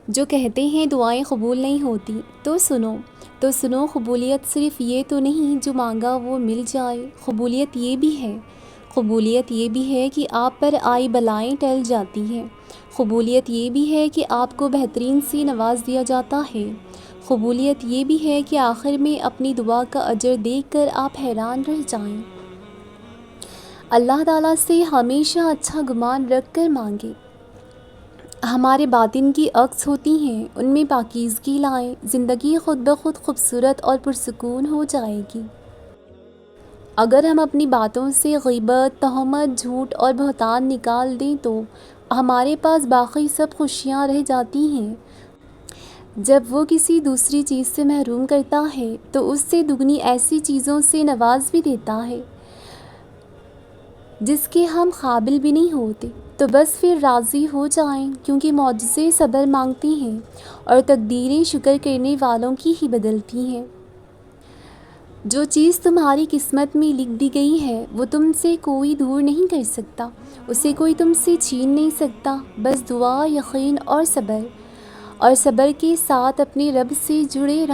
جو کہتے ہیں دعائیں قبول نہیں ہوتی، تو سنو، قبولیت صرف یہ تو نہیں جو مانگا وہ مل جائے، قبولیت یہ بھی ہے کہ آپ پر آئی بلائیں ٹل جاتی ہیں، قبولیت یہ بھی ہے کہ آپ کو بہترین سے نواز دیا جاتا ہے، قبولیت یہ بھی ہے کہ آخر میں اپنی دعا کا اجر دیکھ کر آپ حیران رہ جائیں۔ اللہ تعالیٰ سے ہمیشہ اچھا گمان رکھ کر مانگیں۔ ہمارے باطن کی عکس ہوتی ہیں، ان میں پاکیزگی لائیں، زندگی خود بخود خوبصورت اور پرسکون ہو جائے گی۔ اگر ہم اپنی باتوں سے غیبت، تہمت، جھوٹ اور بہتان نکال دیں تو ہمارے پاس باقی سب خوشیاں رہ جاتی ہیں۔ جب وہ کسی دوسری چیز سے محروم کرتا ہے تو اس سے دگنی ایسی چیزوں سے نواز بھی دیتا ہے جس کے ہم قابل بھی نہیں ہوتے، تو بس پھر راضی ہو جائیں، کیونکہ معجزے صبر مانگتی ہیں اور تقدیریں شکر کرنے والوں کی ہی بدلتی ہیں۔ جو چیز تمہاری قسمت میں لکھ دی گئی ہے وہ تم سے کوئی دور نہیں کر سکتا، اسے کوئی تم سے چھین نہیں سکتا، بس دعا، یقین اور صبر کے ساتھ اپنے رب سے جڑے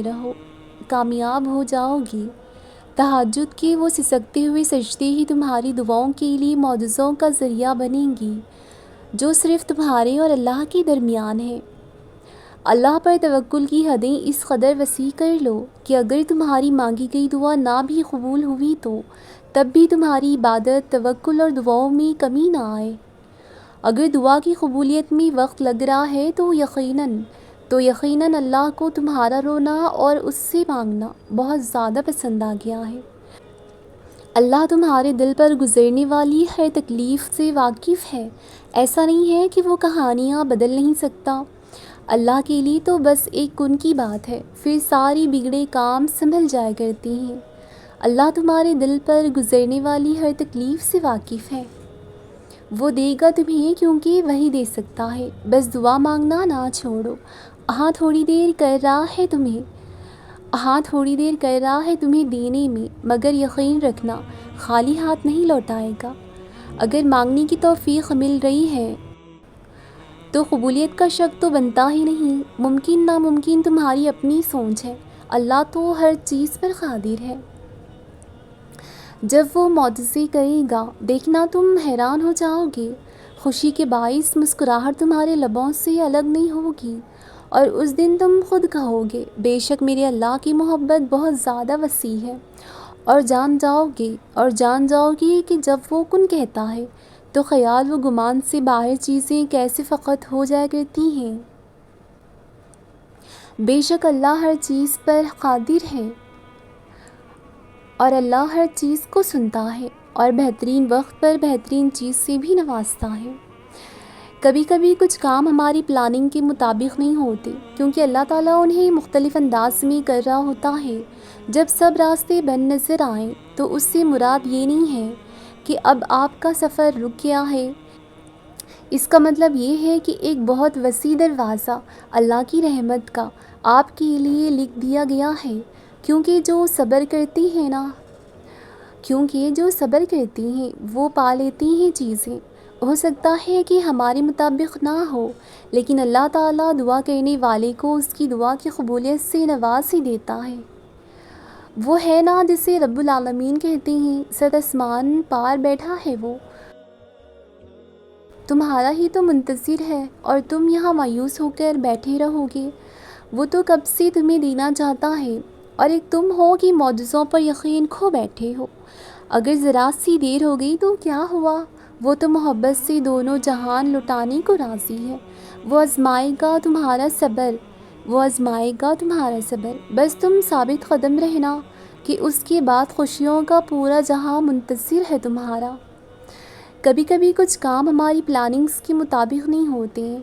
رہو، کامیاب ہو جاؤ گی۔ تہجد کے وہ سسکتے ہوئے سجدے ہی تمہاری دعاؤں کے لیے معجزوں کا ذریعہ بنیں گی، جو صرف تمہارے اور اللہ کے درمیان ہے۔ اللہ پر توکل کی حدیں اس قدر وسیع کر لو کہ اگر تمہاری مانگی گئی دعا نہ بھی قبول ہوئی تو تب بھی تمہاری عبادت، توکل اور دعاؤں میں کمی نہ آئے۔ اگر دعا کی قبولیت میں وقت لگ رہا ہے تو یقیناً اللہ کو تمہارا رونا اور اس سے مانگنا بہت زیادہ پسند آ گیا ہے۔ اللہ تمہارے دل پر گزرنے والی ہر تکلیف سے واقف ہے۔ ایسا نہیں ہے کہ وہ کہانیاں بدل نہیں سکتا۔ اللہ کے لیے تو بس ایک کن کی بات ہے، پھر ساری بگڑے کام سنبھل جایا کرتے ہیں۔ اللہ تمہارے دل پر گزرنے والی ہر تکلیف سے واقف ہے۔ وہ دے گا تمہیں کیونکہ وہی دے سکتا ہے، بس دعا مانگنا نہ چھوڑو۔ ہاں تھوڑی دیر کر رہا ہے تمہیں دینے میں، مگر یقین رکھنا خالی ہاتھ نہیں لوٹائے گا۔ اگر مانگنے کی توفیق مل رہی ہے تو قبولیت کا شک تو بنتا ہی نہیں۔ ممکن ناممکن تمہاری اپنی سوچ ہے، اللہ تو ہر چیز پر قادر ہے۔ جب وہ معجزے کرے گا دیکھنا تم حیران ہو جاؤ گے، خوشی کے باعث مسکراہٹ تمہارے لبوں سے الگ نہیں ہوگی، اور اس دن تم خود کہو گے بے شک میرے اللہ کی محبت بہت زیادہ وسیع ہے، اور جان جاؤ گے کہ جب وہ کن کہتا ہے تو خیال و گمان سے باہر چیزیں کیسے فقط ہو جایا کرتی ہیں۔ بے شک اللہ ہر چیز پر قادر ہے، اور اللہ ہر چیز کو سنتا ہے اور بہترین وقت پر بہترین چیز سے بھی نوازتا ہے۔ کبھی کبھی کچھ کام ہماری پلاننگ کے مطابق نہیں ہوتے، کیونکہ اللہ تعالیٰ انہیں مختلف انداز میں کر رہا ہوتا ہے۔ جب سب راستے بند نظر آئیں تو اس سے مراد یہ نہیں ہے کہ اب آپ کا سفر رک گیا ہے۔ اس کا مطلب یہ ہے کہ ایک بہت وسیع دروازہ اللہ کی رحمت کا آپ کے لیے لکھ دیا گیا ہے، کیونکہ جو صبر کرتے ہیں وہ پا لیتے ہیں چیزیں۔ ہو سکتا ہے کہ ہمارے مطابق نہ ہو، لیکن اللہ تعالیٰ دعا کرنے والے کو اس کی دعا کی قبولیت سے نواز ہی دیتا ہے۔ وہ ہے نا جسے رب العالمین کہتے ہیں، 7 آسمان پار بیٹھا ہے، وہ تمہارا ہی تو منتظر ہے اور تم یہاں مایوس ہو کر بیٹھے رہو گے۔ وہ تو کب سے تمہیں دینا چاہتا ہے، اور ایک تم ہو کہ معجزوں پر یقین کھو بیٹھے ہو۔ اگر ذرا سی دیر ہو گئی تو کیا ہوا، وہ تو محبت سے دونوں جہان لٹانے کو راضی ہے۔ وہ آزمائے گا تمہارا صبر، بس تم ثابت قدم رہنا کہ اس کے بعد خوشیوں کا پورا جہاں منتظر ہے تمہارا۔ کبھی کبھی کچھ کام ہماری پلاننگز کے مطابق نہیں ہوتے ہیں۔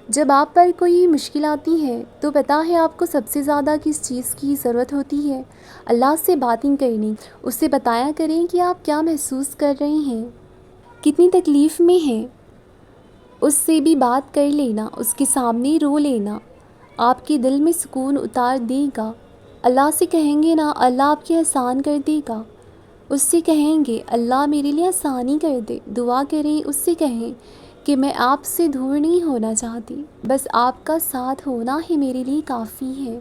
جب آپ پر کوئی مشکل آتی ہے تو پتہ ہے آپ کو سب سے زیادہ کس چیز کی ضرورت ہوتی ہے؟ اللہ سے باتیں کرنے، اس سے بتایا کریں کہ آپ کیا محسوس کر رہے ہیں، کتنی تکلیف میں ہیں، اس سے بھی بات کر لینا، اس کے سامنے رو لینا آپ کے دل میں سکون اتار دے گا۔ اللہ سے کہیں گے نا، اللہ آپ کے آسان کر دے گا۔ اس سے کہیں گے اللہ میرے لیے آسانی کر دے، دعا کریں، اس سے کہیں کہ میں آپ سے دور نہیں ہونا چاہتی، بس آپ کا ساتھ ہونا ہی میرے لیے کافی ہے۔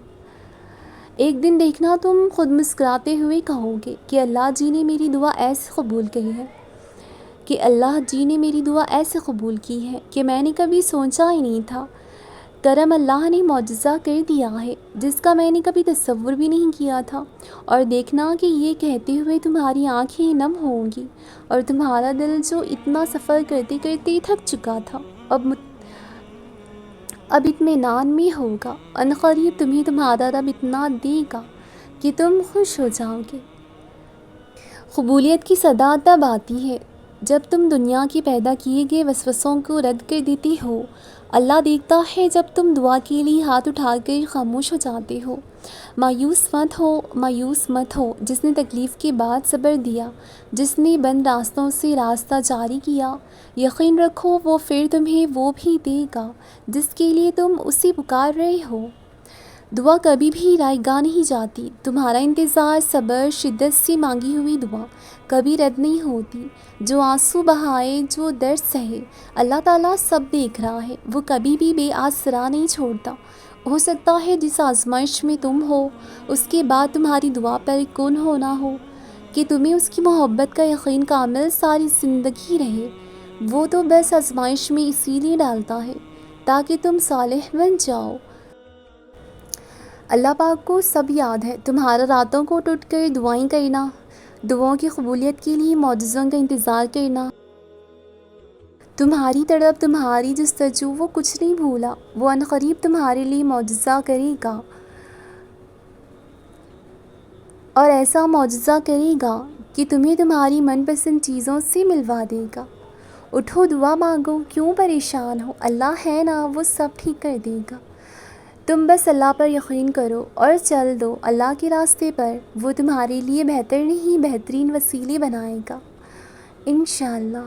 ایک دن دیکھنا تم خود مسکراتے ہوئے کہو گے کہ اللہ جی نے میری دعا ایسے قبول کی ہے، کہ اللہ جی نے میری دعا ایسے قبول کی ہے کہ میں نے کبھی سوچا ہی نہیں تھا۔ کرم اللہ نے معجزہ کر دیا ہے جس کا میں نے کبھی تصور بھی نہیں کیا تھا۔ اور دیکھنا کہ یہ کہتے ہوئے تمہاری آنکھیں نم ہوں گی اور تمہارا دل جو اتنا سفر کرتے کرتے تھک چکا تھا اب اطمینان میں ہوگا۔ عنقریب تمہیں تمہارا رب اتنا دے گا کہ تم خوش ہو جاؤ گے۔ قبولیت کی صدا تب آتی ہے جب تم دنیا کے پیدا کیے گئے وسوسوں کو رد کر دیتی ہو۔ اللہ دیکھتا ہے جب تم دعا کے لیے ہاتھ اٹھا کر خاموش ہو جاتے ہو۔ مایوس مت ہو، جس نے تکلیف کے بعد صبر دیا، جس نے بند راستوں سے راستہ جاری کیا، یقین رکھو وہ پھر تمہیں وہ بھی دے گا جس کے لیے تم اسے پکار رہے ہو۔ دعا کبھی بھی رائے گاہ نہیں جاتی۔ تمہارا انتظار، صبر، شدت سے مانگی ہوئی دعا کبھی رد نہیں ہوتی۔ جو آنسو بہائے، جو درد سہے، اللہ تعالیٰ سب دیکھ رہا ہے۔ وہ کبھی بھی بے آسرا نہیں چھوڑتا۔ ہو سکتا ہے جس آزمائش میں تم ہو اس کے بعد تمہاری دعا پر کون ہونا ہو کہ تمہیں اس کی محبت کا یقین کامل ساری زندگی رہے۔ وہ تو بس آزمائش میں اسی لیے ڈالتا ہے تاکہ تم صالح بن جاؤ۔ اللہ پاک کو سب یاد ہے۔ تمہارا راتوں کو ٹوٹ کر دعائیں کرنا، دعاؤں کی قبولیت کے لیے معجزوں کا انتظار کرنا، تمہاری تڑپ، تمہاری جستجو، وہ کچھ نہیں بھولا۔ وہ عنقریب تمہارے لیے معجزہ کرے گا، اور ایسا معجزہ کرے گا کہ تمہیں تمہاری من پسند چیزوں سے ملوا دے گا۔ اٹھو، دعا مانگو، کیوں پریشان ہو؟ اللہ ہے نا، وہ سب ٹھیک کر دے گا۔ تم بس اللہ پر یقین کرو اور چل دو اللہ کے راستے پر۔ وہ تمہارے لیے بہتر نہیں، بہترین وسیلے بنائے گا، انشاءاللہ۔